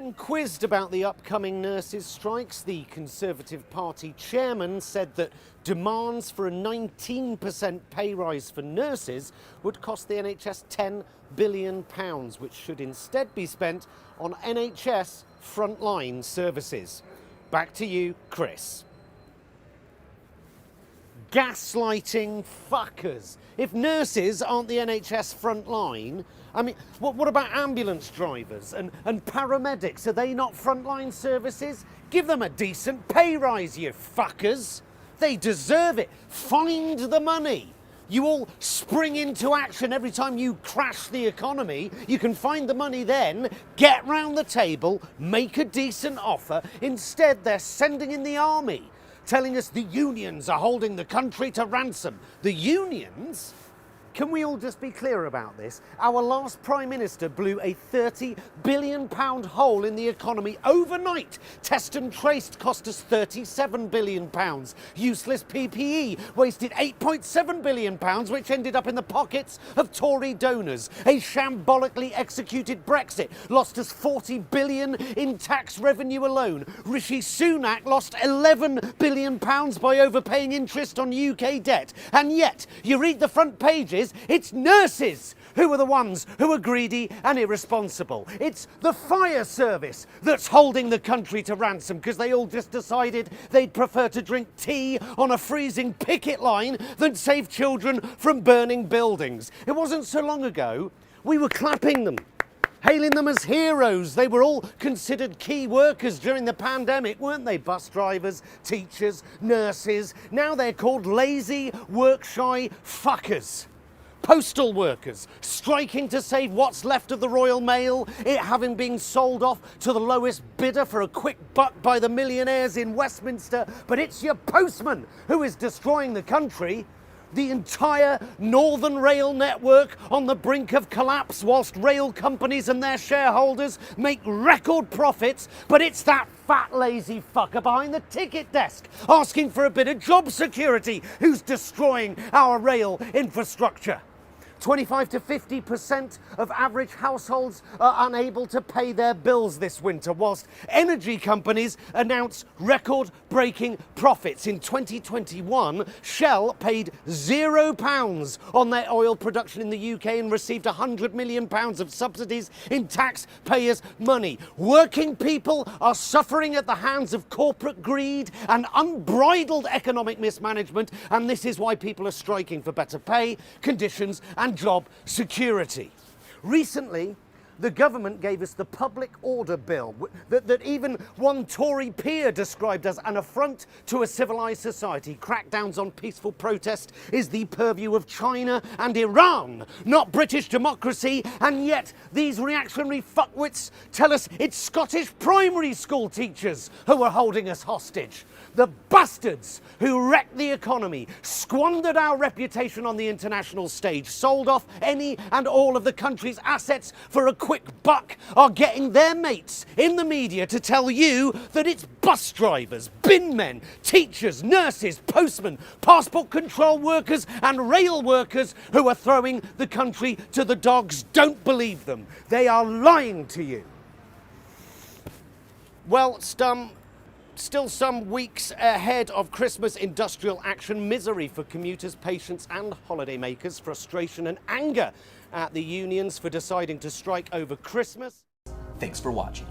When quizzed about the upcoming nurses' strikes, the Conservative Party chairman said that demands for a 19% pay rise for nurses would cost the NHS £10 billion, which should instead be spent on NHS frontline services. Back to you, Chris. Gaslighting fuckers. If nurses aren't the NHS front line, I mean, what about ambulance drivers and paramedics? Are they not frontline services? Give them a decent pay rise, you fuckers. They deserve it. Find the money. You all spring into action every time you crash the economy. You can find the money then, get round the table, make a decent offer. Instead, they're sending in the army, telling us the unions are holding the country to ransom. The unions? Can we all just be clear about this? Our last Prime Minister blew a £30 billion hole in the economy overnight. Test and Traced cost us £37 billion. Useless PPE wasted £8.7 billion, which ended up in the pockets of Tory donors. A shambolically executed Brexit lost us £40 billion in tax revenue alone. Rishi Sunak lost £11 billion by overpaying interest on UK debt. And yet, you read the front pages, it's nurses who are the ones who are greedy and irresponsible. It's the fire service that's holding the country to ransom because they all just decided they'd prefer to drink tea on a freezing picket line than save children from burning buildings. It wasn't so long ago we were clapping them, hailing them as heroes. They were all considered key workers during the pandemic, weren't they? Bus drivers, teachers, nurses. Now they're called lazy, work-shy fuckers. Postal workers striking to save what's left of the Royal Mail, it having been sold off to the lowest bidder for a quick buck by the millionaires in Westminster. But it's your postman who is destroying the country. The entire Northern Rail network on the brink of collapse whilst rail companies and their shareholders make record profits, but it's that fat lazy fucker behind the ticket desk asking for a bit of job security who's destroying our rail infrastructure. 25 to 50% of average households are unable to pay their bills this winter, whilst energy companies announce record-breaking profits. In 2021, Shell paid £0 on their oil production in the UK and received £100 million of subsidies in taxpayers' money. Working people are suffering at the hands of corporate greed and unbridled economic mismanagement, and this is why people are striking for better pay, conditions, and job security. Recently, the government gave us the Public Order Bill that even one Tory peer described as an affront to a civilised society. Crackdowns on peaceful protest is the purview of China and Iran, not British democracy, and yet these reactionary fuckwits tell us it's Scottish primary school teachers who are holding us hostage. The bastards who wrecked the economy, squandered our reputation on the international stage, sold off any and all of the country's assets for a quick buck, are getting their mates in the media to tell you that it's bus drivers, bin men, teachers, nurses, postmen, passport control workers and rail workers who are throwing the country to the dogs. Don't believe them. They are lying to you. Well, still some weeks ahead of Christmas industrial action. Misery for commuters, patients and holidaymakers. Frustration and anger at the unions for deciding to strike over Christmas. Thanks for watching.